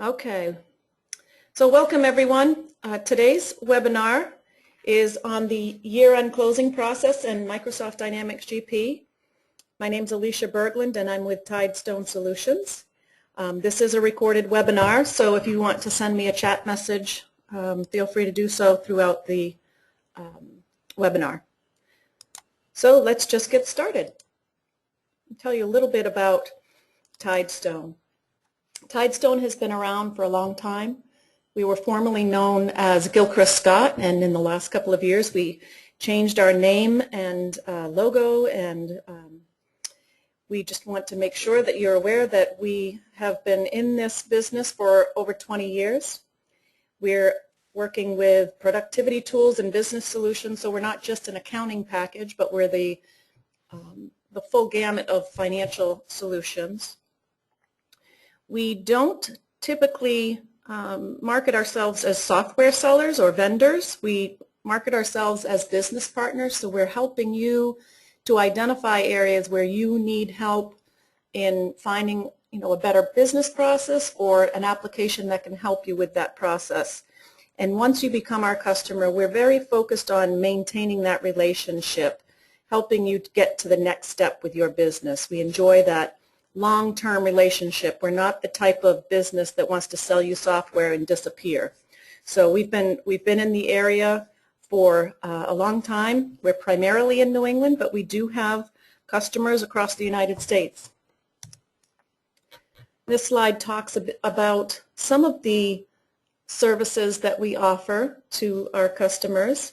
Okay, so welcome everyone. Today's webinar is on the year-end closing process in Microsoft Dynamics GP. My name is Alicia Berglund and I'm with Tidestone Solutions. This is a recorded webinar, so if you want to send me a chat message, feel free to do so throughout the webinar. So let's just get started. I'll tell you a little bit about Tidestone. Tidestone has been around for a long time. We were formerly known as Gilchrist Scott, and in the last couple of years we changed our name and logo, and we just want to make sure that you're aware that we have been in this business for over 20 years. We're working with productivity tools and business solutions, so we're not just an accounting package, but we're the full gamut of financial solutions. We don't typically market ourselves as software sellers or vendors. We market ourselves as business partners, so we're helping you to identify areas where you need help in finding a better business process or an application that can help you with that process. And once you become our customer, we're very focused on maintaining that relationship, helping you to get to the next step with your business. We enjoy that long-term relationship. We're not the type of business that wants to sell you software and disappear. So we've been in the area for a long time. We're primarily in New England, but we do have customers across the United States. This slide talks about some of the services that we offer to our customers,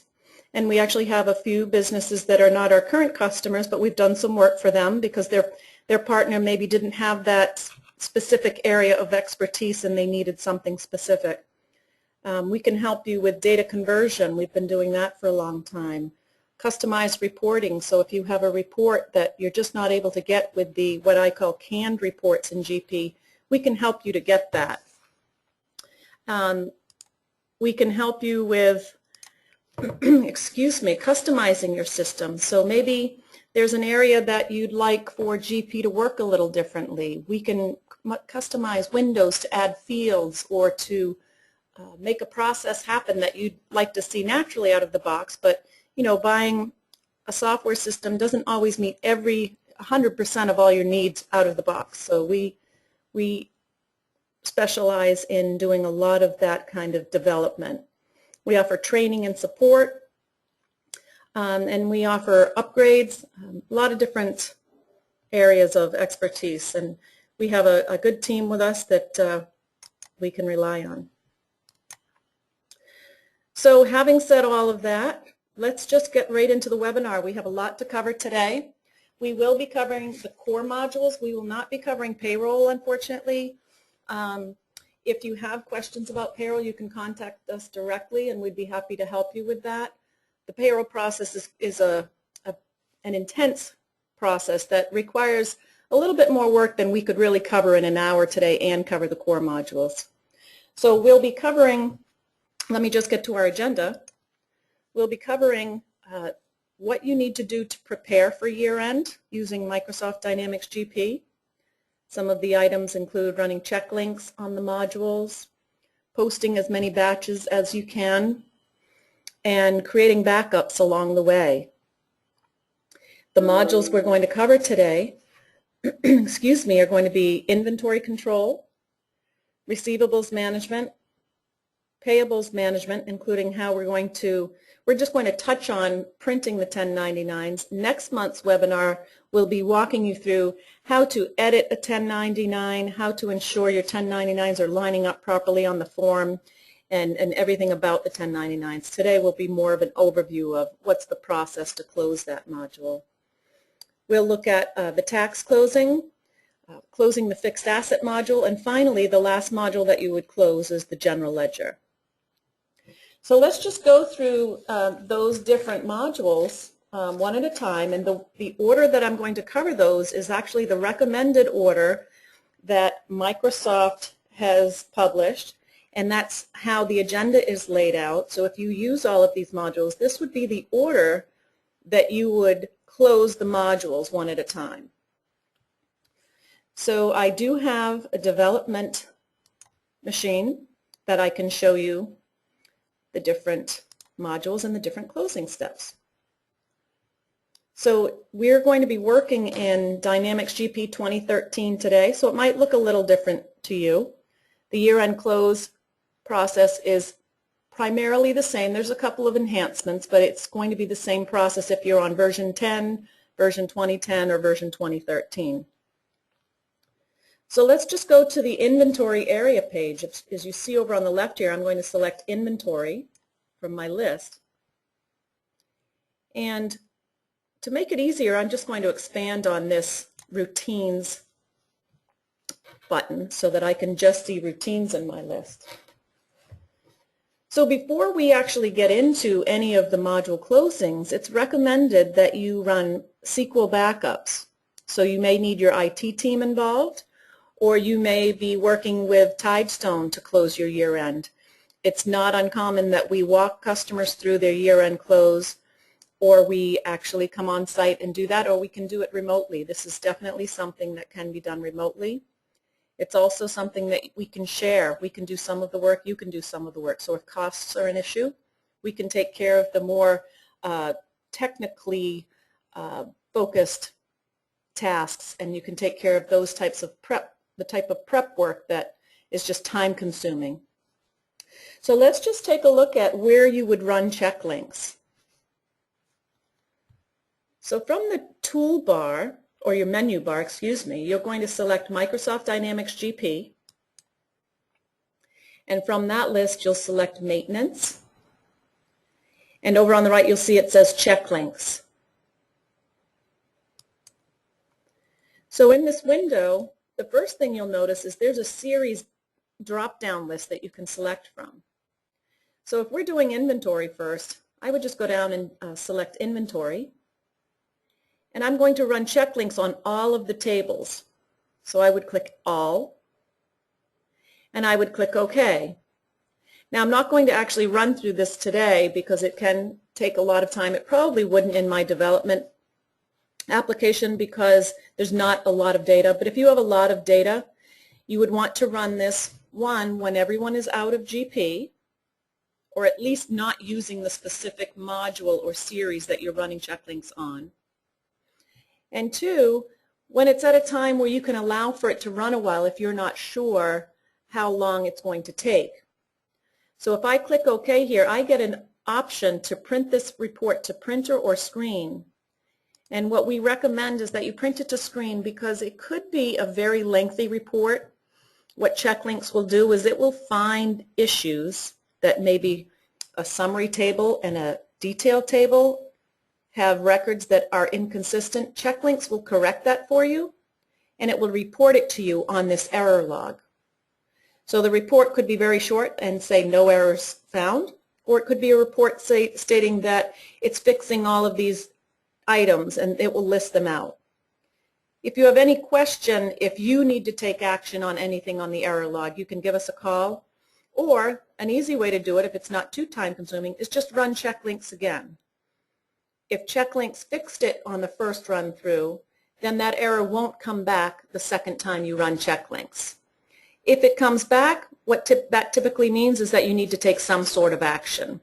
and we actually have a few businesses that are not our current customers, but we've done some work for them because their partner maybe didn't have that specific area of expertise and they needed something specific. We can help you with data conversion. We've been doing that for a long time. Customized reporting, so if you have a report that you're just not able to get with the what I call canned reports in GP, we can help you to get that. We can help you with customizing your system. So maybe there's an area that you'd like for GP to work a little differently. We can customize windows to add fields or to make a process happen that you'd like to see naturally out of the box, but buying a software system doesn't always meet 100% of all your needs out of the box. So we specialize in doing a lot of that kind of development. We offer training and support, and we offer upgrades, a lot of different areas of expertise, and we have a good team with us that we can rely on. So having said all of that, let's just get right into the webinar. We have a lot to cover today. We will be covering the core modules. We will not be covering payroll, unfortunately. If you have questions about payroll, you can contact us directly, and we'd be happy to help you with that. The payroll process is an intense process that requires a little bit more work than we could really cover in an hour today and cover the core modules. So we'll be covering, let me just get to our agenda. We'll be covering what you need to do to prepare for year-end using Microsoft Dynamics GP. Some of the items include running check links on the modules, posting as many batches as you can, and creating backups along the way. The modules we're going to cover today are going to be inventory control, receivables management, payables management, including how we're just going to touch on printing the 1099s. Next month's webinar will be walking you through how to edit a 1099, how to ensure your 1099s are lining up properly on the form, and everything about the 1099s. Today will be more of an overview of what's the process to close that module. We'll look at the tax closing, closing the fixed asset module, and finally the last module that you would close is the general ledger. So let's just go through those different modules one at a time, and the order that I'm going to cover those is actually the recommended order that Microsoft has published, and that's how the agenda is laid out. So if you use all of these modules, this would be the order that you would close the modules one at a time. So I do have a development machine that I can show you the different modules and the different closing steps. So we're going to be working in Dynamics GP 2013 today, so it might look a little different to you. The year-end close process is primarily the same. There's a couple of enhancements, but it's going to be the same process if you're on version 10, version 2010, or version 2013. So let's just go to the inventory area page. As you see over on the left here, I'm going to select inventory from my list. And to make it easier, I'm just going to expand on this routines button so that I can just see routines in my list. So before we actually get into any of the module closings, it's recommended that you run SQL backups. So you may need your IT team involved, or you may be working with Tidestone to close your year-end. It's not uncommon that we walk customers through their year-end close, or we actually come on site and do that, or we can do it remotely. This is definitely something that can be done remotely. It's also something that we can share. We can do some of the work, you can do some of the work. So if costs are an issue, we can take care of the more technically focused tasks, and you can take care of those types of prep, the type of prep work that is just time consuming. So let's just take a look at where you would run check links. So from the toolbar, or your menu bar, excuse me, you're going to select Microsoft Dynamics GP. And from that list, you'll select Maintenance. And over on the right, you'll see it says Check Links. So in this window, the first thing you'll notice is there's a series drop-down list that you can select from. So if we're doing inventory first, I would just go down and select Inventory. And I'm going to run check links on all of the tables. So I would click All, and I would click OK. Now I'm not going to actually run through this today because it can take a lot of time. It probably wouldn't in my development application because there's not a lot of data. But if you have a lot of data, you would want to run this when everyone is out of GP, or at least not using the specific module or series that you're running check links on. And 2, when it's at a time where you can allow for it to run a while if you're not sure how long it's going to take. So if I click OK here, I get an option to print this report to printer or screen. And what we recommend is that you print it to screen because it could be a very lengthy report. What check links will do is it will find issues that maybe a summary table and a detail table have records that are inconsistent. Check links will correct that for you, and it will report it to you on this error log. So the report could be very short and say no errors found, or it could be a report stating that it's fixing all of these items and it will list them out. If you have any question, if you need to take action on anything on the error log, you can give us a call, or an easy way to do it if it's not too time consuming is just run check links again. If check links fixed it on the first run through, then that error won't come back the second time you run check links. If it comes back, what that typically means is that you need to take some sort of action.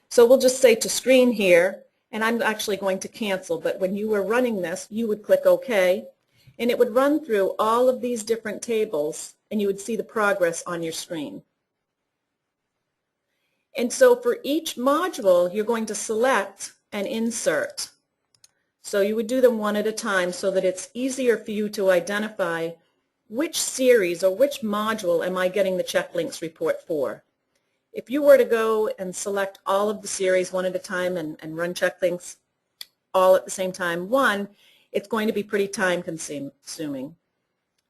So we'll just say to screen here, and I'm actually going to cancel, but when you were running this, you would click OK, and it would run through all of these different tables, and you would see the progress on your screen. And so for each module, you're going to select and insert. So you would do them one at a time so that it's easier for you to identify which series or which module am I getting the check links report for. If you were to go and select all of the series one at a time and run check links all at the same time, 1, it's going to be pretty time consuming.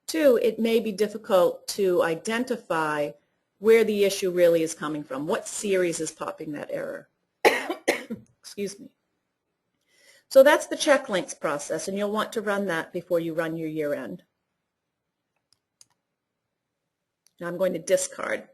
2, it may be difficult to identify where the issue really is coming from. What series is popping that error? Excuse me. So that's the check links process, and you'll want to run that before you run your year end. Now I'm going to discard.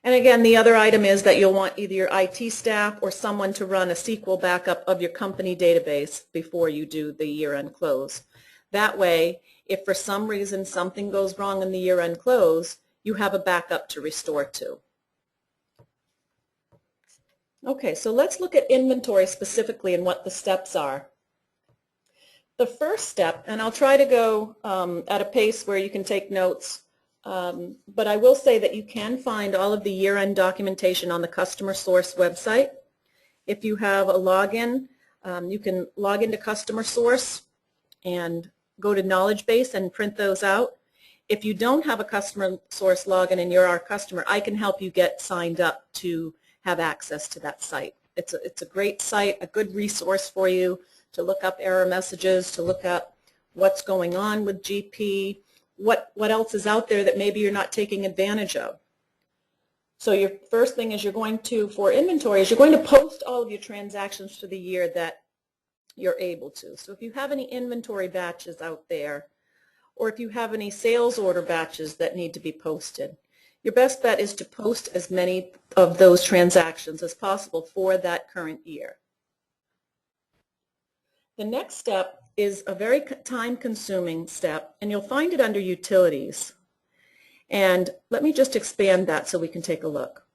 And again, the other item is that you'll want either your IT staff or someone to run a SQL backup of your company database before you do the year-end close. That way, if for some reason something goes wrong in the year-end close, you have a backup to restore to. Okay, so let's look at inventory specifically and what the steps are. The first step, and I'll try to go at a pace where you can take notes, but I will say that you can find all of the year-end documentation on the Customer Source website. If you have a login, you can log into Customer Source and go to Knowledge Base and print those out. If you don't have a Customer Source login and you're our customer, I can help you get signed up to have access to that site. It's a great site, a good resource for you to look up error messages, to look up what's going on with GP, what else is out there that maybe you're not taking advantage of. So your first thing is for inventory, is you're going to post all of your transactions for the year that you're able to. So if you have any inventory batches out there, or if you have any sales order batches that need to be posted, your best bet is to post as many of those transactions as possible for that current year. The next step is a very time-consuming step, and you'll find it under Utilities. And let me just expand that so we can take a look.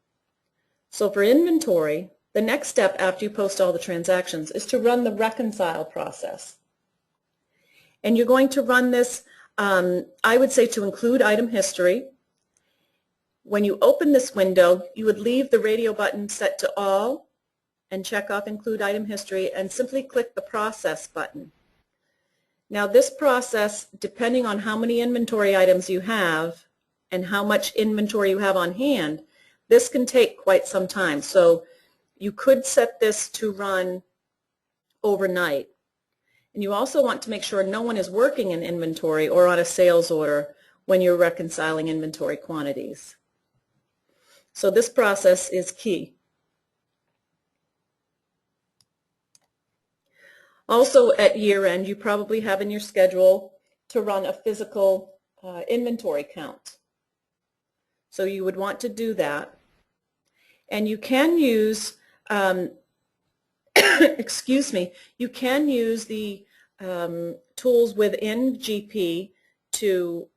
So for inventory, the next step after you post all the transactions is to run the reconcile process. And you're going to run this, I would say, to include item history. When you open this window, you would leave the radio button set to all and check off Include Item History and simply click the Process button. Now this process, depending on how many inventory items you have and how much inventory you have on hand, this can take quite some time. So you could set this to run overnight. And you also want to make sure no one is working in inventory or on a sales order when you're reconciling inventory quantities. So this process is key. Also at year end, you probably have in your schedule to run a physical inventory count. So you would want to do that. And you can use, excuse me, you can use the tools within GP to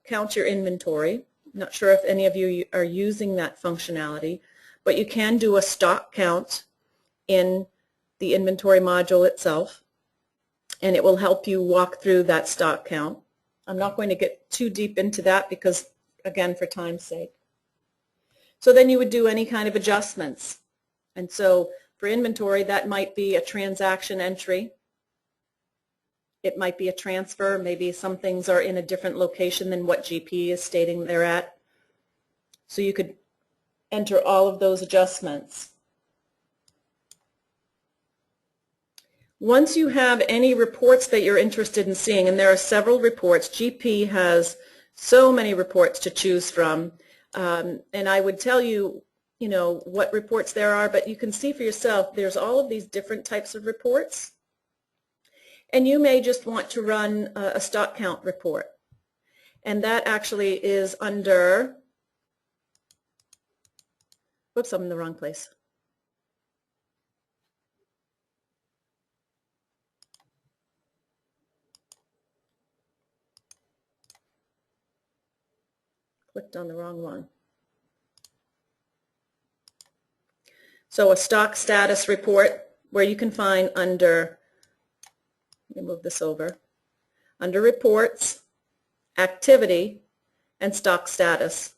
count your inventory. Not sure if any of you are using that functionality, but you can do a stock count in the inventory module itself, and it will help you walk through that stock count. I'm not going to get too deep into that because, again, for time's sake. So then you would do any kind of adjustments. And so for inventory, that might be a transaction entry. It might be a transfer. Maybe some things are in a different location than what GP is stating they're at. So you could enter all of those adjustments. Once you have any reports that you're interested in seeing, and there are several reports, GP has so many reports to choose from, and I would tell you, what reports there are, but you can see for yourself there's all of these different types of reports. And you may just want to run a stock count report. And that actually is under, whoops, I'm in the wrong place. Clicked on the wrong one. So a stock status report where you can find under, let me move this over, under reports, activity, and stock status.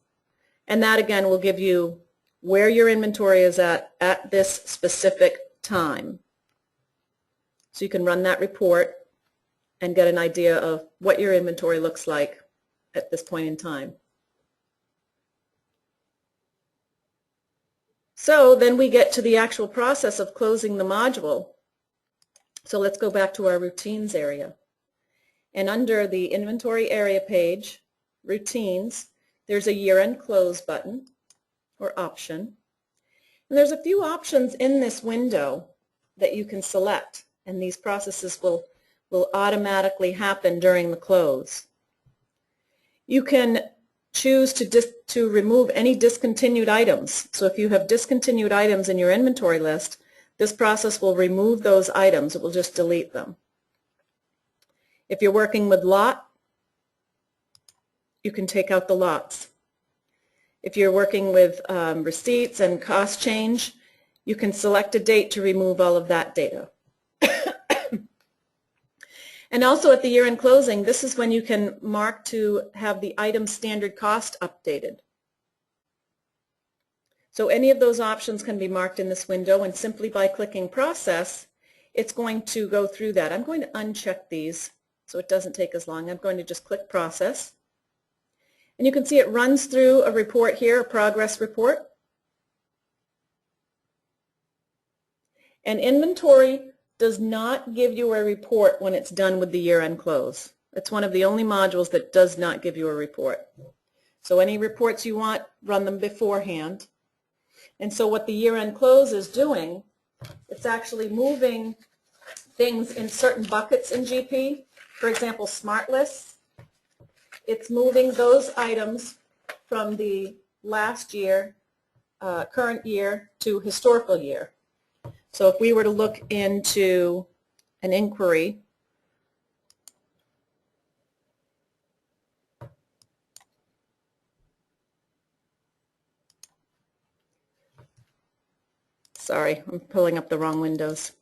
And that again will give you where your inventory is at this specific time. So you can run that report and get an idea of what your inventory looks like at this point in time. So then we get to the actual process of closing the module. So let's go back to our routines area. And under the inventory area page, routines, there's a year-end close button or option. And there's a few options in this window that you can select, and these processes will automatically happen during the close. You can choose to remove any discontinued items. So if you have discontinued items in your inventory list, this process will remove those items. It will just delete them. If you're working with lot, you can take out the lots. If you're working with receipts and cost change, you can select a date to remove all of that data. And also at the year-end closing, this is when you can mark to have the item standard cost updated. So any of those options can be marked in this window, and simply by clicking Process, it's going to go through that. I'm going to uncheck these so it doesn't take as long. I'm going to just click Process. And you can see it runs through a report here, a progress report. And inventory does not give you a report when it's done with the year-end close. It's one of the only modules that does not give you a report. So any reports you want, run them beforehand. And so what the year-end close is doing, it's actually moving things in certain buckets in GP. For example, smart lists. It's moving those items from the last year, current year, to historical year. So if we were to look into an inquiry, sorry, I'm pulling up the wrong windows.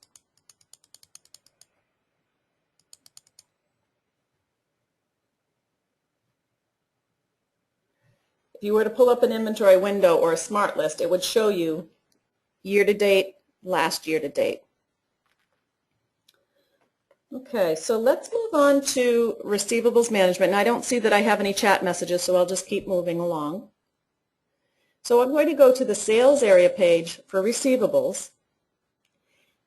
If you were to pull up an inventory window or a smart list, it would show you year-to-date, last year-to-date. Okay, so let's move on to Receivables Management. And I don't see that I have any chat messages, so I'll just keep moving along. So I'm going to go to the Sales area page for Receivables.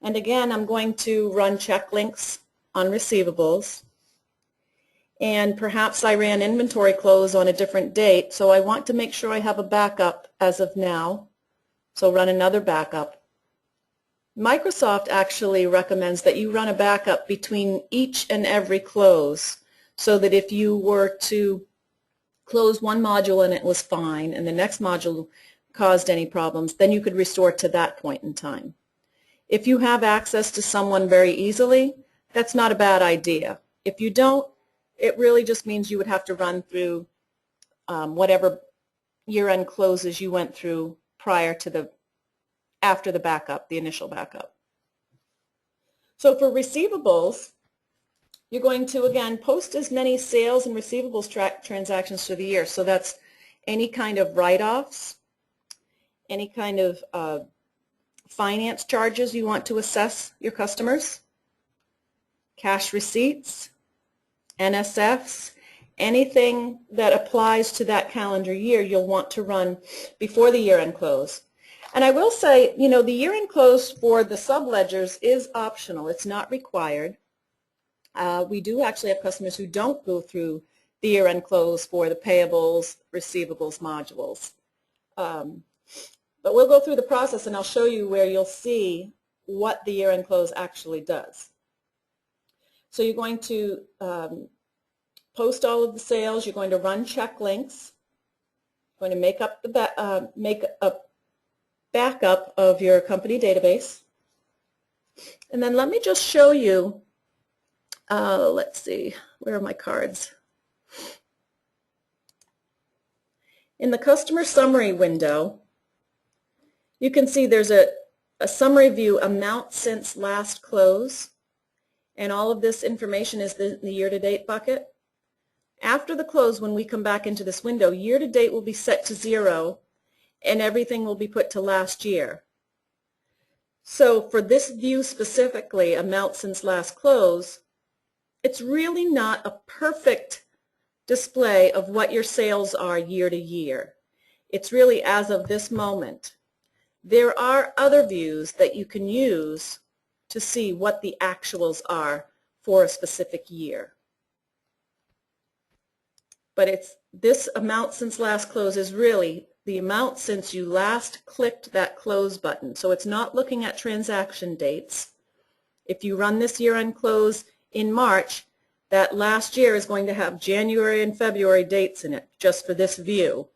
And again, I'm going to run check links on Receivables. And perhaps I ran inventory close on a different date, so I want to make sure I have a backup as of now. So run another backup. Microsoft actually recommends that you run a backup between each and every close, so that if you were to close one module and it was fine and the next module caused any problems, then you could restore to that point in time. If you have access to someone very easily, that's not a bad idea. If you don't, it really just means you would have to run through whatever year-end closes you went through prior to after the backup, the initial backup. So for receivables, you're going to, again, post as many sales and receivables transactions through the year. So that's any kind of write-offs, any kind of finance charges you want to assess your customers, cash receipts, NSFs, anything that applies to that calendar year you'll want to run before the year-end close. And I will say, you know, the year-end close for the subledgers is optional. It's not required. We do actually have customers who don't go through the year-end close for the payables, receivables modules. But we'll go through the process and I'll show you where you'll see what the year-end close actually does. So you're going to post all of the sales. You're going to run check links. You're going to make up a backup of your company database. And then let me just show you, let's see, where are my cards? In the customer summary window, you can see there's a summary view, amount since last close, and all of this information is in the year-to-date bucket. After the close, when we come back into this window, year-to-date will be set to 0, and everything will be put to last year. So for this view specifically, amount since last close, it's really not a perfect display of what your sales are year to year. It's really as of this moment. There are other views that you can use to see what the actuals are for a specific year. But it's this amount since last close is really the amount since you last clicked that close button. So it's not looking at transaction dates. If you run this year-end close in March, that last year is going to have January and February dates in it just for this view.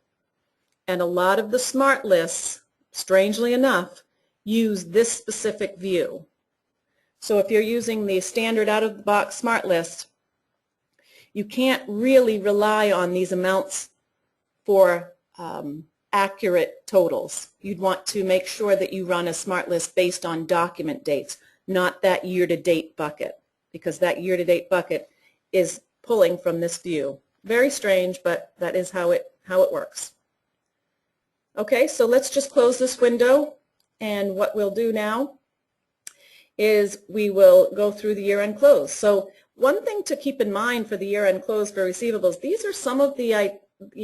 And a lot of the smart lists, strangely enough, use this specific view. So if you're using the standard out-of-the-box smart list, you can't really rely on these amounts for accurate totals. You'd want to make sure that you run a smart list based on document dates, not that year-to-date bucket, because that year-to-date bucket is pulling from this view. Very strange, but that is how it works. Okay, so let's just close this window, and what we'll do now is we will go through the year-end close. So one thing to keep in mind for the year-end close for receivables, these are some of the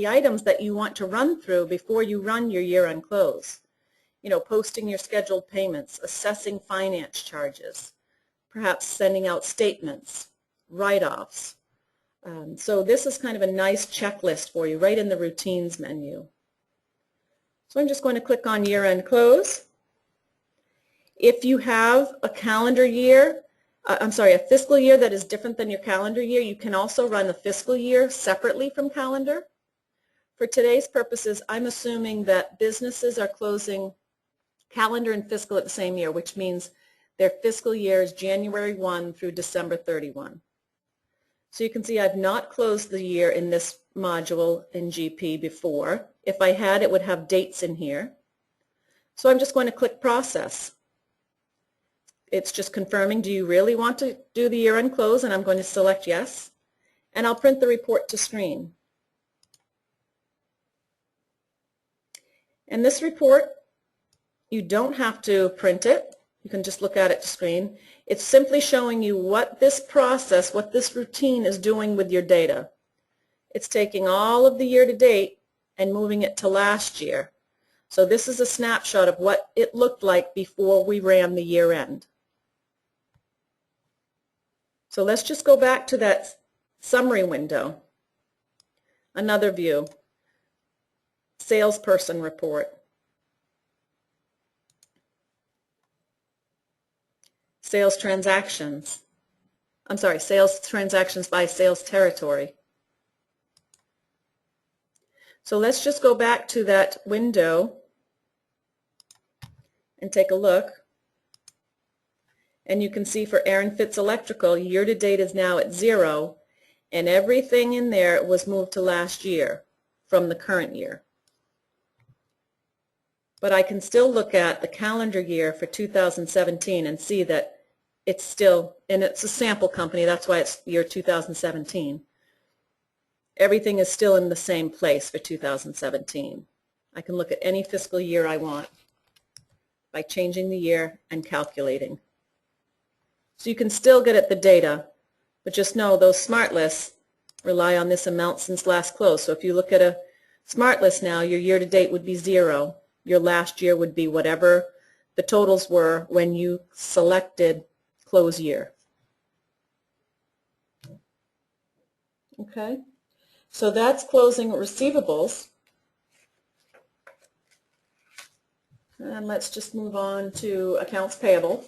items that you want to run through before you run your year-end close. You know, posting your scheduled payments, assessing finance charges, perhaps sending out statements, write-offs. So this is kind of a nice checklist for you right in the routines menu. So I'm just going to click on year-end close. If you have a calendar year, a fiscal year that is different than your calendar year, you can also run the fiscal year separately from calendar. For today's purposes, I'm assuming that businesses are closing calendar and fiscal at the same year, which means their fiscal year is January 1 through December 31. So you can see I've not closed the year in this module in GP before. If I had, it would have dates in here. So I'm just going to click Process. It's just confirming, do you really want to do the year-end close? And I'm going to select Yes. And I'll print the report to screen. And this report, you don't have to print it. You can just look at it to screen. It's simply showing you what this process, what this routine is doing with your data. It's taking all of the year-to-date and moving it to last year. So this is a snapshot of what it looked like before we ran the year-end. So let's just go back to that summary window. Another view. Salesperson report. Sales transactions. Sales transactions by sales territory. So let's just go back to that window and take a look. And you can see for Aaron Fitz Electrical, year-to-date is now at 0, and everything in there was moved to last year from the current year. But I can still look at the calendar year for 2017 and see that it's still, and it's a sample company, that's why it's year 2017. Everything is still in the same place for 2017. I can look at any fiscal year I want by changing the year and calculating. So you can still get at the data, but just know those smart lists rely on this amount since last close. So if you look at a smart list now, your year-to-date would be 0. Your last year would be whatever the totals were when you selected close year. Okay, so that's closing receivables. And let's just move on to accounts payable.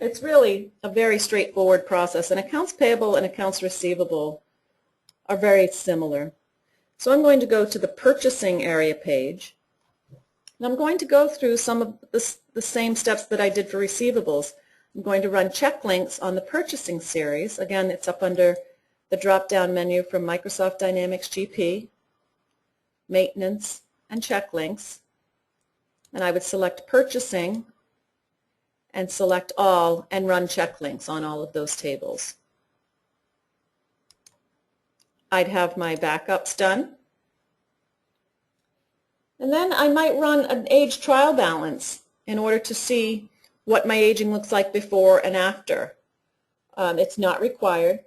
It's really a very straightforward process, and accounts payable and accounts receivable are very similar. So I'm going to go to the purchasing area page, and I'm going to go through some of the same steps that I did for receivables. I'm going to run check links on the purchasing series. Again, it's up under the drop-down menu from Microsoft Dynamics GP, Maintenance, and Check Links. And I would select Purchasing and select All and run check links on all of those tables. I'd have my backups done. And then I might run an age trial balance in order to see what my aging looks like before and after. It's not required,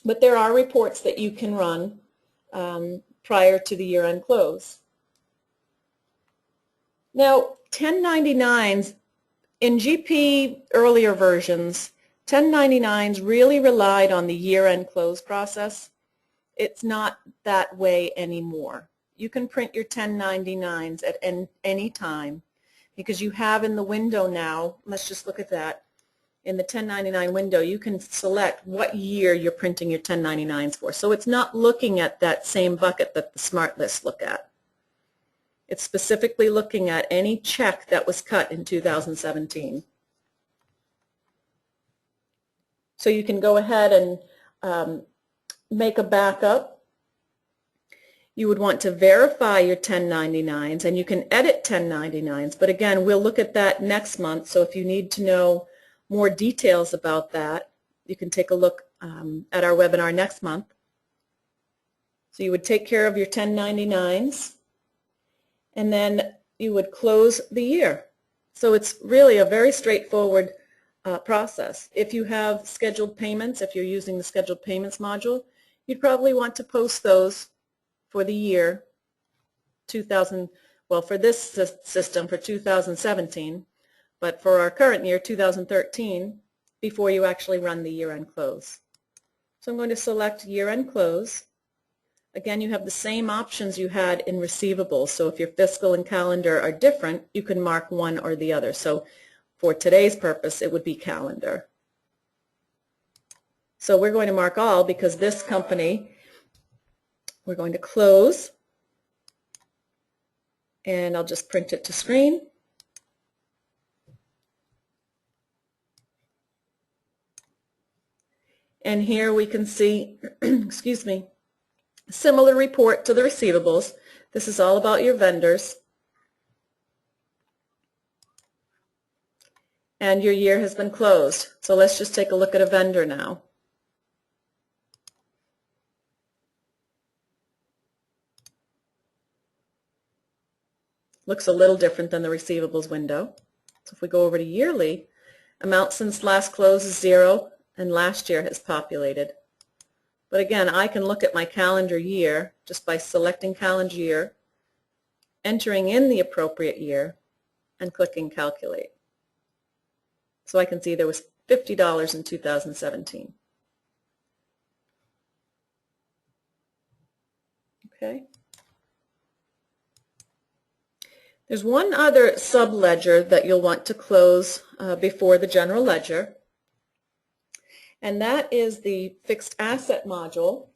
but there are reports that you can run prior to the year-end close. Now, 1099s, in GP earlier versions, 1099s really relied on the year-end close process. It's not that way anymore. You can print your 1099s at any time because you have in the window now, let's just look at that, in the 1099 window you can select what year you're printing your 1099s for. So it's not looking at that same bucket that the smart lists look at. It's specifically looking at any check that was cut in 2017. So you can go ahead and make a backup. You would want to verify your 1099s, and you can edit 1099s, but again, we'll look at that next month, so if you need to know more details about that, you can take a look at our webinar next month. So you would take care of your 1099s, and then you would close the year. So it's really a very straightforward process. If you have scheduled payments, if you're using the scheduled payments module, you'd probably want to post those for the year 2000, well, for this system for 2017, but for our current year 2013, before you actually run the year-end close. So I'm going to select year-end close. Again, you have the same options you had in receivables, so if your fiscal and calendar are different, you can mark one or the other. So for today's purpose, it would be calendar. So we're going to mark all because this company, we're going to close, and I'll just print it to screen. And here we can see, excuse me, a similar report to the receivables. This is all about your vendors. And your year has been closed. So let's just take a look at a vendor now. Looks a little different than the receivables window. So if we go over to yearly, amount since last close is 0, and last year has populated. But again, I can look at my calendar year just by selecting calendar year, entering in the appropriate year, and clicking calculate. So I can see there was $50 in 2017. Okay. There's one other subledger that you'll want to close before the general ledger, and that is the fixed asset module.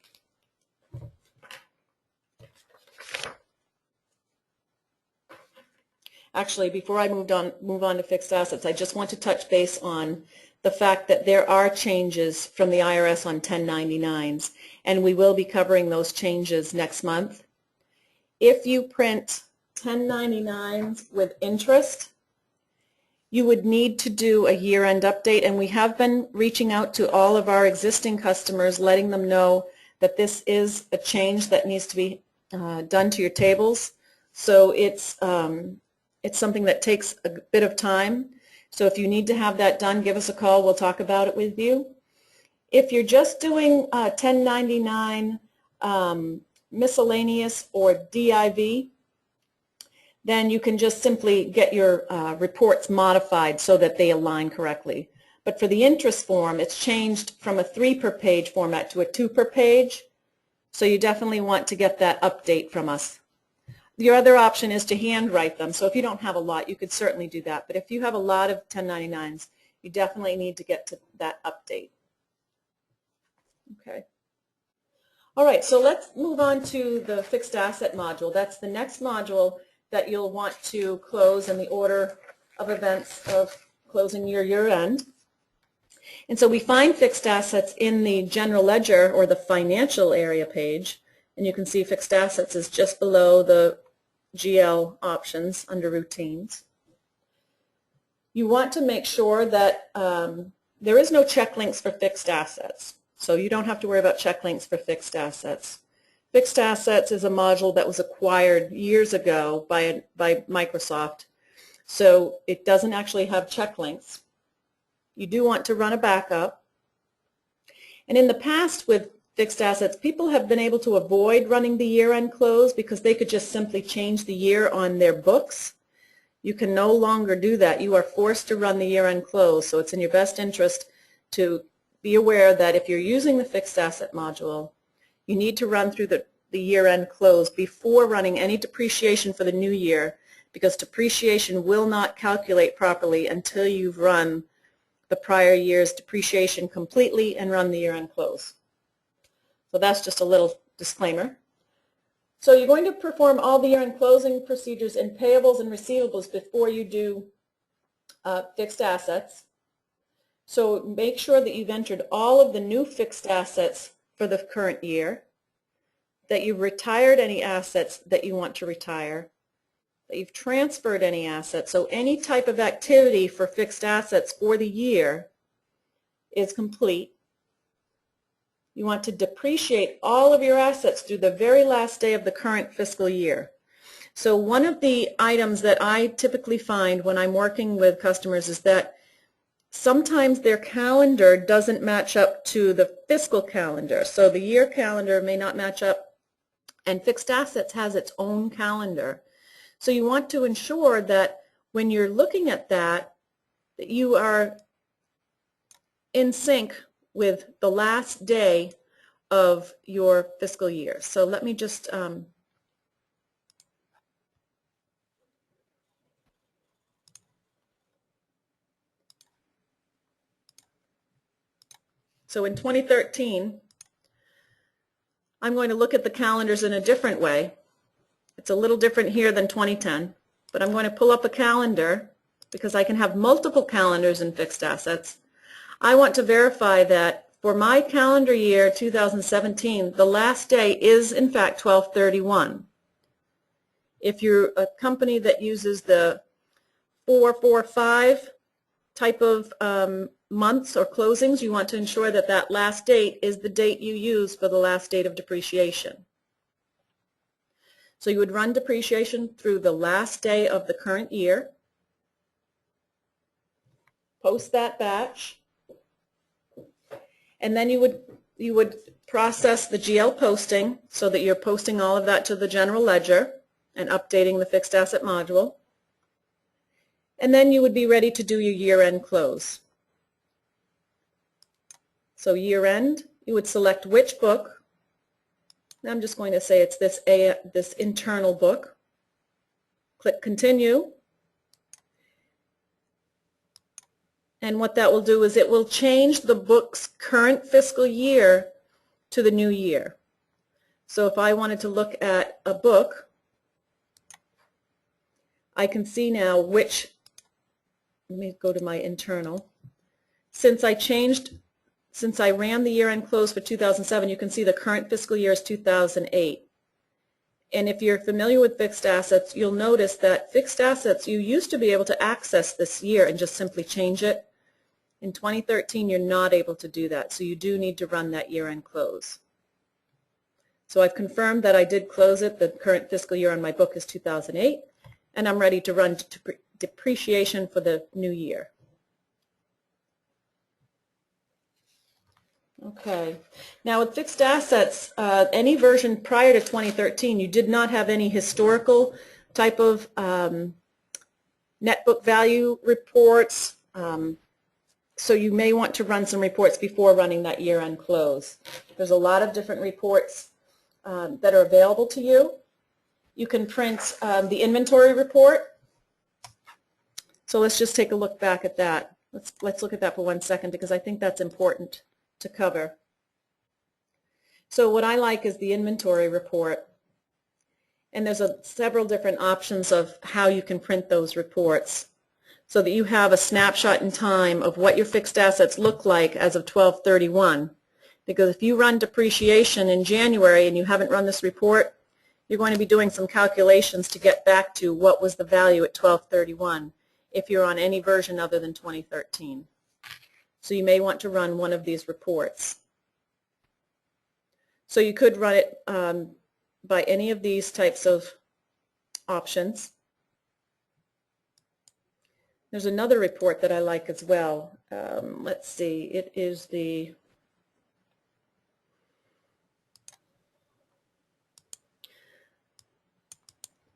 Actually, before I move on to fixed assets, I just want to touch base on the fact that there are changes from the IRS on 1099s, and we will be covering those changes next month. If you print 1099s with interest, you would need to do a year-end update, and we have been reaching out to all of our existing customers, letting them know that this is a change that needs to be done to your tables. So it's something that takes a bit of time. So if you need to have that done, give us a call. We'll talk about it with you. If you're just doing 1099 miscellaneous or DIV, then you can just simply get your reports modified so that they align correctly. But for the interest form, it's changed from a 3 per page format to a 2 per page. So you definitely want to get that update from us. Your other option is to handwrite them. So if you don't have a lot, you could certainly do that. But if you have a lot of 1099s, you definitely need to get to that update. Okay. All right, so let's move on to the fixed asset module. That's the next module that you'll want to close in the order of events of closing your year-end. And so we find fixed assets in the general ledger or the financial area page, and you can see fixed assets is just below the GL options under routines. You want to make sure that there is no check links for fixed assets. So you don't have to worry about check links for fixed assets. Fixed assets is a module that was acquired years ago by Microsoft, so it doesn't actually have check links. You do want to run a backup. And in the past with fixed assets, people have been able to avoid running the year-end close because they could just simply change the year on their books. You can no longer do that. You are forced to run the year-end close, so it's in your best interest to be aware that if you're using the fixed asset module, you need to run through the year-end close before running any depreciation for the new year, because depreciation will not calculate properly until you've run the prior year's depreciation completely and run the year-end close. So that's just a little disclaimer. So you're going to perform all the year-end closing procedures in payables and receivables before you do fixed assets. So make sure that you've entered all of the new fixed assets for the current year, that you've retired any assets that you want to retire, that you've transferred any assets. So any type of activity for fixed assets for the year is complete. You want to depreciate all of your assets through the very last day of the current fiscal year. So one of the items that I typically find when I'm working with customers is that sometimes their calendar doesn't match up to the fiscal calendar. So the year calendar may not match up, and fixed assets has its own calendar. So you want to ensure that when you're looking at that you are in sync with the last day of your fiscal year. So let me just so in 2013, I'm going to look at the calendars in a different way. It's a little different here than 2010, but I'm going to pull up a calendar because I can have multiple calendars in fixed assets. I want to verify that for my calendar year 2017, the last day is in fact 12/31. If you're a company that uses the 4-4-5 type of months or closings, you want to ensure that that last date is the date you use for the last date of depreciation. So you would run depreciation through the last day of the current year, post that batch, and then you would process the GL posting so that you're posting all of that to the general ledger and updating the fixed asset module. And then you would be ready to do your year-end close. So year-end, you would select which book. I'm just going to say it's this internal book. Click Continue. And what that will do is it will change the book's current fiscal year to the new year. So if I wanted to look at a book, I can see now which, let me go to my internal. Since I ran the year-end close for 2007, you can see the current fiscal year is 2008. And if you're familiar with fixed assets, you'll notice that fixed assets, you used to be able to access this year and just simply change it. In 2013, you're not able to do that, so you do need to run that year-end close. So I've confirmed that I did close it. The current fiscal year on my book is 2008, and I'm ready to run depreciation for the new year. Okay. Now with fixed assets, any version prior to 2013, you did not have any historical type of net book value reports. So you may want to run some reports before running that year-end close. There's a lot of different reports that are available to you. You can print the inventory report. So let's just take a look back at that. Let's look at that for 1 second because I think that's important to cover. So what I like is the inventory report. And there's several different options of how you can print those reports, so that you have a snapshot in time of what your fixed assets look like as of 12/31. Because if you run depreciation in January and you haven't run this report, you're going to be doing some calculations to get back to what was the value at 12/31 if you're on any version other than 2013. So you may want to run one of these reports. So you could run it by any of these types of options. There's another report that I like as well. Let's see, it is the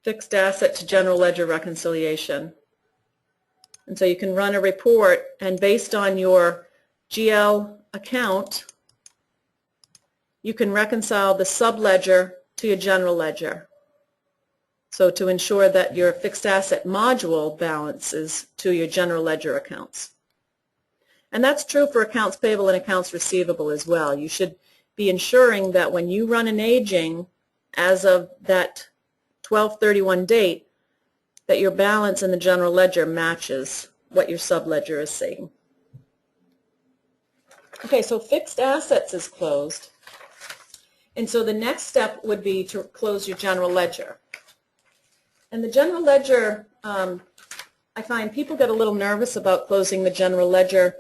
fixed asset to general ledger reconciliation. And so you can run a report, and based on your GL account, you can reconcile the subledger to your general ledger. So to ensure that your fixed asset module balances to your general ledger accounts. And that's true for accounts payable and accounts receivable as well. You should be ensuring that when you run an aging as of that 12/31 date, that your balance in the general ledger matches what your subledger is saying. Okay, so fixed assets is closed. And so the next step would be to close your general ledger. And the general ledger, I find people get a little nervous about closing the general ledger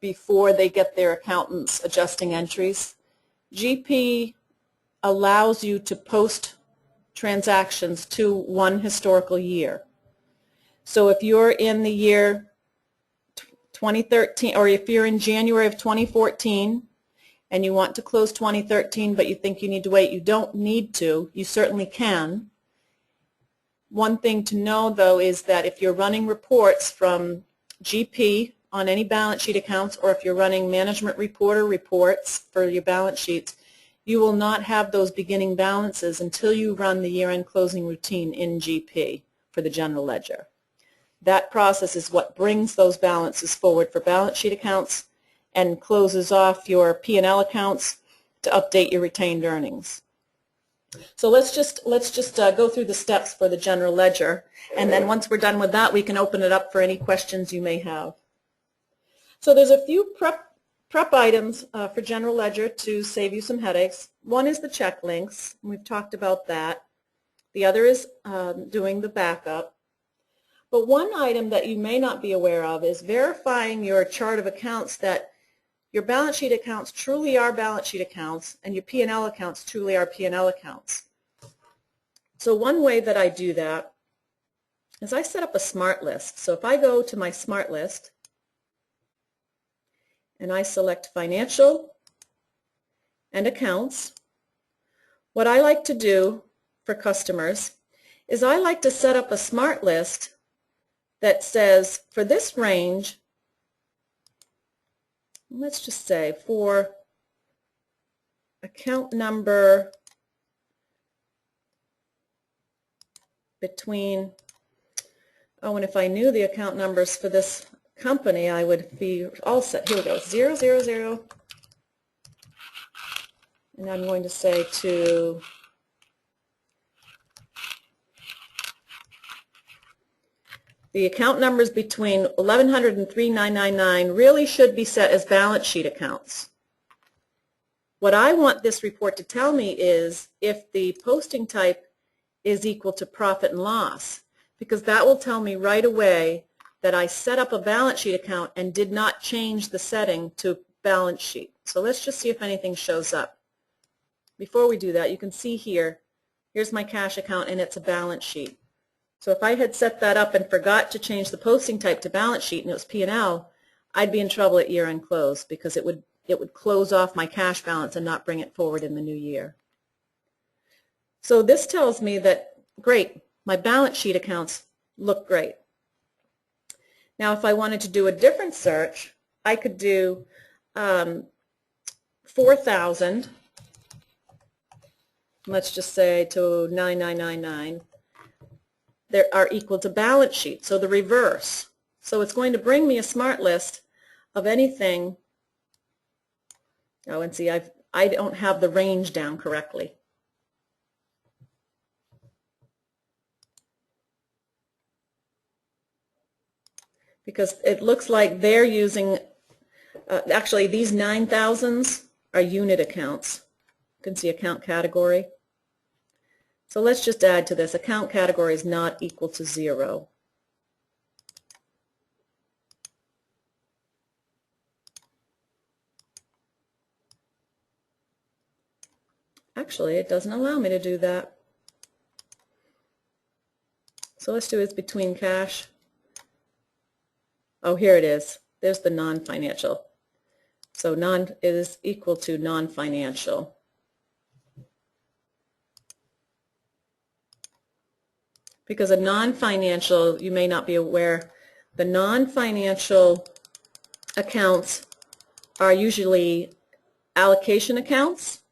before they get their accountants adjusting entries. GP allows you to post transactions to one historical year. So if you're in the year 2013, or if you're in January of 2014 and you want to close 2013 but you think you need to wait, you don't need to. You certainly can. One thing to know, though, is that if you're running reports from GP on any balance sheet accounts, or if you're running management reporter reports for your balance sheets, you will not have those beginning balances until you run the year-end closing routine in GP for the general ledger. That process is what brings those balances forward for balance sheet accounts and closes off your P&L accounts to update your retained earnings. So let's just go through the steps for the general ledger, and then once we're done with that, we can open it up for any questions you may have. So there's a few prep items for general ledger to save you some headaches. One is the check links, and we've talked about that. The other is doing the backup. But one item that you may not be aware of is verifying your chart of accounts, that your balance sheet accounts truly are balance sheet accounts and your P&L accounts truly are P&L accounts. So one way that I do that is I set up a smart list. So if I go to my smart list and I select financial and accounts, what I like to do for customers is I like to set up a smart list that says, for this range, let's just say for account number between, oh, and if I knew the account numbers for this company, I would be all set. Here we go, 000, and I'm going to say to the account numbers between 1100 and 3999 really should be set as balance sheet accounts. What I want this report to tell me is if the posting type is equal to profit and loss, because that will tell me right away that I set up a balance sheet account and did not change the setting to balance sheet. So let's just see if anything shows up. Before we do that, you can see here, here's my cash account and it's a balance sheet. So if I had set that up and forgot to change the posting type to balance sheet and it was P&L, I'd be in trouble at year-end close because it would close off my cash balance and not bring it forward in the new year. So this tells me that, great, my balance sheet accounts look great. Now if I wanted to do a different search, I could do 4,000, let's just say to 9999. They are equal to balance sheet, so the reverse. So it's going to bring me a smart list of anything. Oh, and see, I don't have the range down correctly. Because it looks like they're using, actually these 9,000s are unit accounts. You can see account category. So let's just add to this, account category is not equal to 0. Actually, it doesn't allow me to do that. So let's do it between cash. Oh, here it is. There's the non-financial. So non is equal to non-financial. Because a non-financial, you may not be aware, the non-financial accounts are usually allocation accounts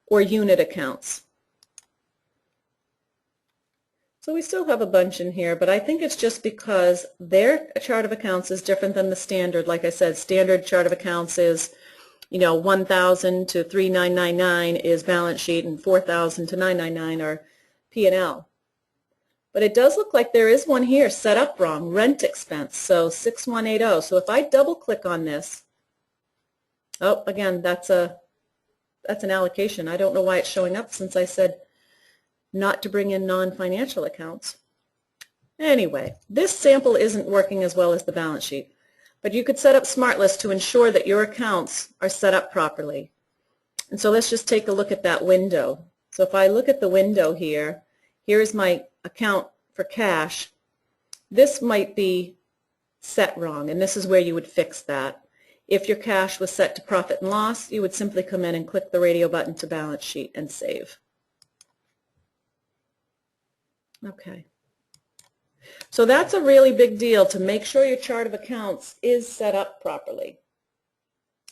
or unit accounts. So we still have a bunch in here, but I think it's just because their chart of accounts is different than the standard. Like I said, standard chart of accounts is, 1,000 to 3,999 is balance sheet, and 4,000 to 999 are P&L. But it does look like there is one here set up wrong, rent expense, so 6180. So if I double click on this Oh, again, that's an allocation. I don't know why it's showing up since I said not to bring in non-financial accounts. Anyway, this sample isn't working as well as the balance sheet, but you could set up SmartList to ensure that your accounts are set up properly. And so let's just take a look at that window. So if I look at the window here, here's my account for cash. This might be set wrong, and this is where you would fix that. If your cash was set to profit and loss, you would simply come in and click the radio button to balance sheet and save. Okay. So that's a really big deal, to make sure your chart of accounts is set up properly.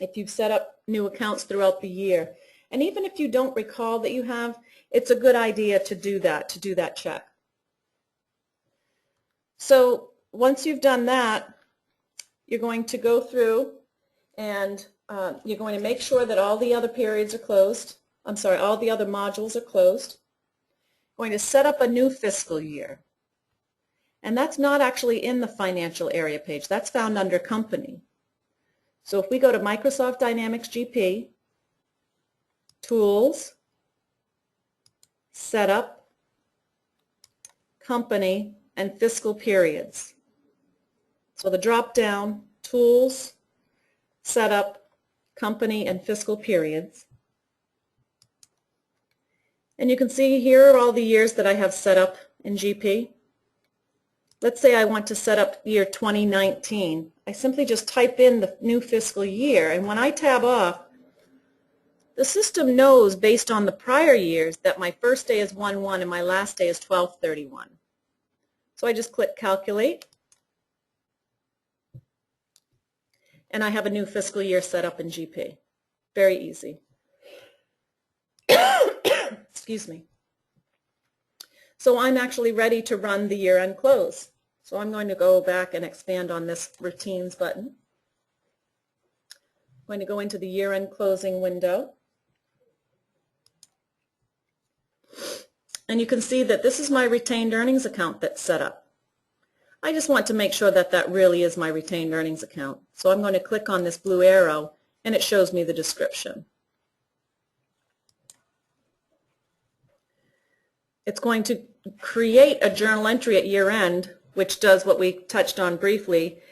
If you've set up new accounts throughout the year, and even if you don't recall that you have, it's a good idea to do that check. So once you've done that, you're going to go through and you're going to make sure that all the other periods are closed. I'm sorry, all the other modules are closed. Going to set up a new fiscal year. And that's not actually in the financial area page. That's found under company. So if we go to Microsoft Dynamics GP, Tools, Setup, Company, and Fiscal Periods. So the drop down, Tools, Setup, Company, and Fiscal Periods. And you can see here are all the years that I have set up in GP. Let's say I want to set up year 2019. I simply just type in the new fiscal year, and when I tab off, the system knows based on the prior years that my first day is 1/1 and my last day is 12/31. So I just click Calculate, and I have a new fiscal year set up in GP. Very easy. Excuse me. So I'm actually ready to run the year-end close. So I'm going to go back and expand on this Routines button. I'm going to go into the year-end closing window. And you can see that this is my retained earnings account that's set up. I just want to make sure that that really is my retained earnings account. So I'm going to click on this blue arrow, and it shows me the description. It's going to create a journal entry at year end, which does what we touched on briefly.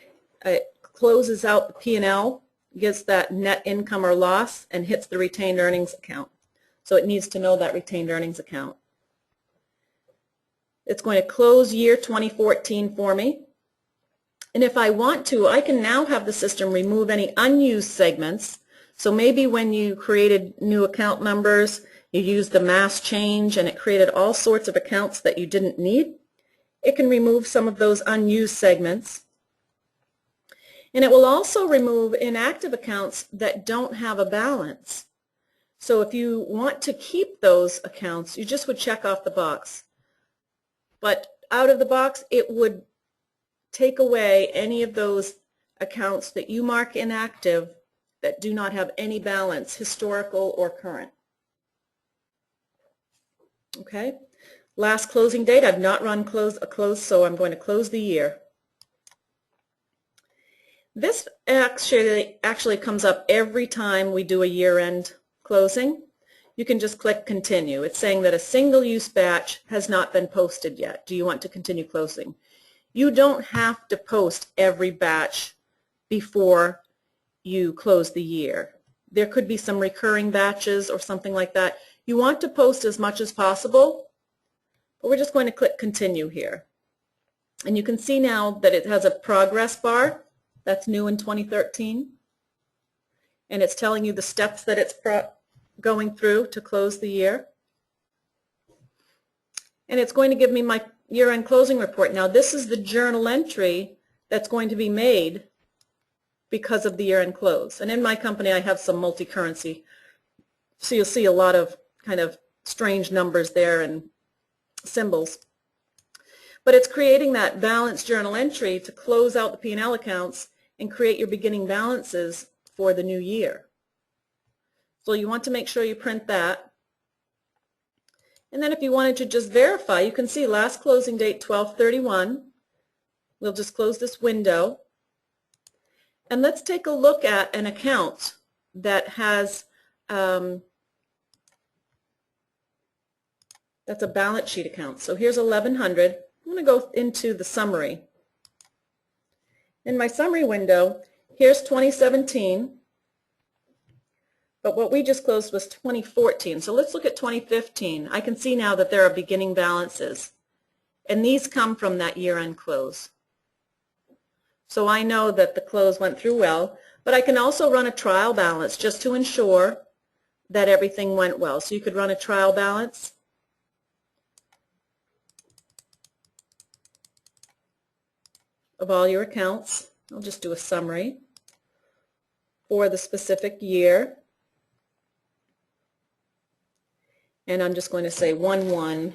It closes out the P&L, gets that net income or loss, and hits the retained earnings account. So it needs to know that retained earnings account. It's going to close year 2014 for me. And if I want to, I can now have the system remove any unused segments. So maybe when you created new account numbers, you used the mass change and it created all sorts of accounts that you didn't need. It can remove some of those unused segments. And it will also remove inactive accounts that don't have a balance. So if you want to keep those accounts, you just would check off the box. But out of the box, it would take away any of those accounts that you mark inactive that do not have any balance, historical or current. Okay, last closing date. I've not run a close, so I'm going to close the year. This actually comes up every time we do a year-end closing. You can just click Continue. It's saying that a single-use batch has not been posted yet. Do you want to continue closing? You don't have to post every batch before you close the year. There could be some recurring batches or something like that. You want to post as much as possible, but we're just going to click Continue here. And you can see now that it has a progress bar. That's new in 2013. And it's telling you the steps that it's going through to close the year. And it's going to give me my year-end closing report. Now this is the journal entry that's going to be made because of the year-end close. And in my company I have some multi-currency, so you'll see a lot of kind of strange numbers there and symbols. But it's creating that balance journal entry to close out the P&L accounts and create your beginning balances for the new year. So you want to make sure you print that. And then if you wanted to just verify, you can see last closing date 12/31. We'll just close this window. And let's take a look at an account that has, that's a balance sheet account. So here's 1100. I'm going to go into the summary. In my summary window, here's 2017, but what we just closed was 2014. So let's look at 2015. I can see now that there are beginning balances, and these come from that year-end close. So I know that the close went through well, but I can also run a trial balance just to ensure that everything went well. So you could run a trial balance. Of all your accounts. I'll just do a summary for the specific year. And I'm just going to say 1/1.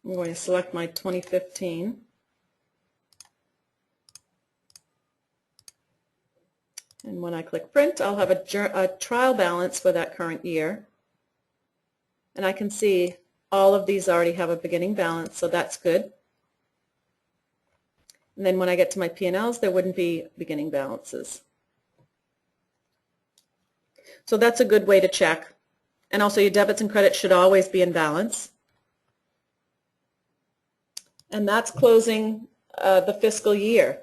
I'm going to select my 2015. And when I click print, I'll have a trial balance for that current year. And I can see all of these already have a beginning balance, so that's good. And then when I get to my P&Ls, there wouldn't be beginning balances. So that's a good way to check. And also your debits and credits should always be in balance. And that's closing the fiscal year.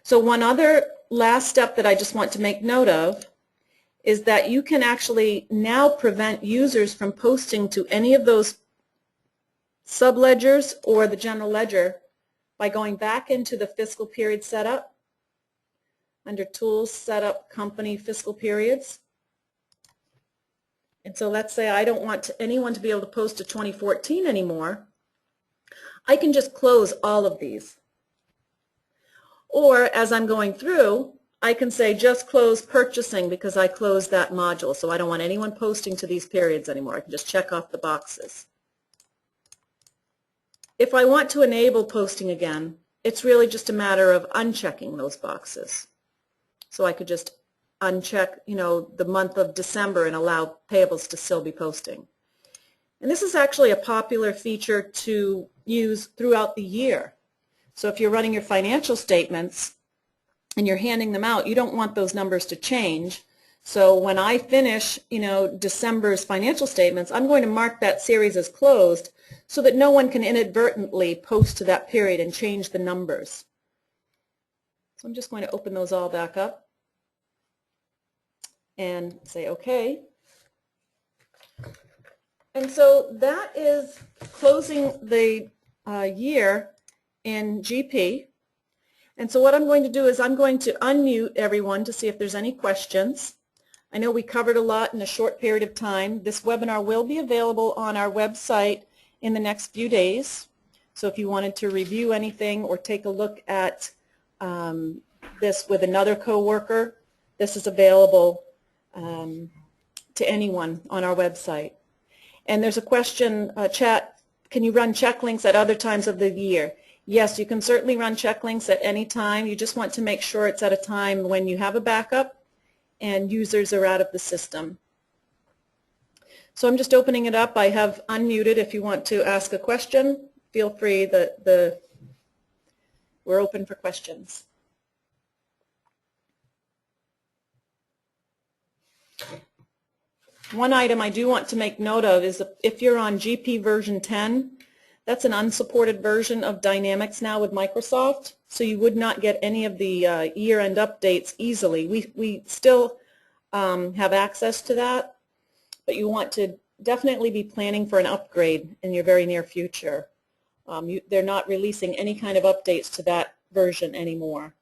So one other last step that I just want to make note of is that you can actually now prevent users from posting to any of those subledgers or the general ledger by going back into the fiscal period setup under Tools, Setup, Company, Fiscal Periods. And so let's say I don't want anyone to be able to post to 2014 anymore. I can just close all of these. Or as I'm going through, I can say just close purchasing because I closed that module, so I don't want anyone posting to these periods anymore. I can just check off the boxes. If I want to enable posting again, it's really just a matter of unchecking those boxes. So I could just uncheck, the month of December and allow payables to still be posting. And this is actually a popular feature to use throughout the year. So if you're running your financial statements and you're handing them out, you don't want those numbers to change. So when I finish, December's financial statements, I'm going to mark that series as closed so that no one can inadvertently post to that period and change the numbers. So I'm just going to open those all back up and say OK. And so that is closing the year in GP. And so what I'm going to do is I'm going to unmute everyone to see if there's any questions. I know we covered a lot in a short period of time. This webinar will be available on our website in the next few days. So if you wanted to review anything or take a look at this with another coworker, this is available to anyone on our website. And there's a question, chat, can you run check links at other times of the year? Yes, you can certainly run check links at any time. You just want to make sure it's at a time when you have a backup and users are out of the system. So I'm just opening it up. I have unmuted. If you want to ask a question, feel free. We're open for questions. One item I do want to make note of is if you're on GP version 10, that's an unsupported version of Dynamics now with Microsoft, so you would not get any of the year-end updates easily. We still have access to that, but you want to definitely be planning for an upgrade in your very near future. They're not releasing any kind of updates to that version anymore.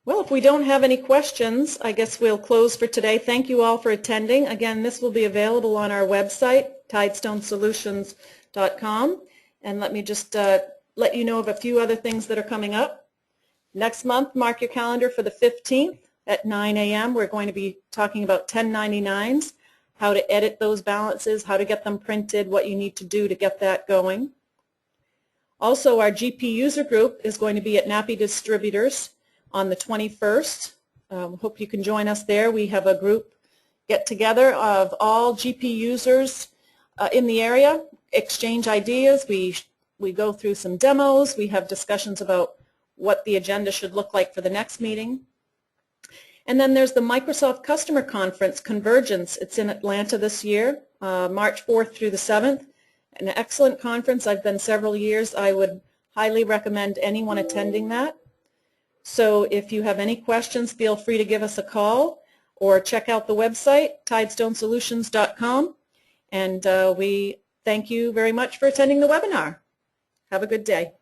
Well, if we don't have any questions, I guess we'll close for today. Thank you all for attending. Again, this will be available on our website, tidestonesolutions.com. And let me just let you know of a few other things that are coming up. Next month, mark your calendar for the 15th at 9 a.m. We're going to be talking about 1099s, how to edit those balances, how to get them printed, what you need to do to get that going. Also, our GP user group is going to be at NAPI Distributors on the 21st. Hope you can join us there. We have a group get together of all GP users in the area, exchange ideas. We go through some demos. We have discussions about what the agenda should look like for the next meeting. And then there's the Microsoft Customer Conference, Convergence. It's in Atlanta this year, March 4th through the 7th. An excellent conference. I've been several years. I would highly recommend anyone attending that. So if you have any questions, feel free to give us a call or check out the website, tidestonesolutions.com. And we thank you very much for attending the webinar. Have a good day.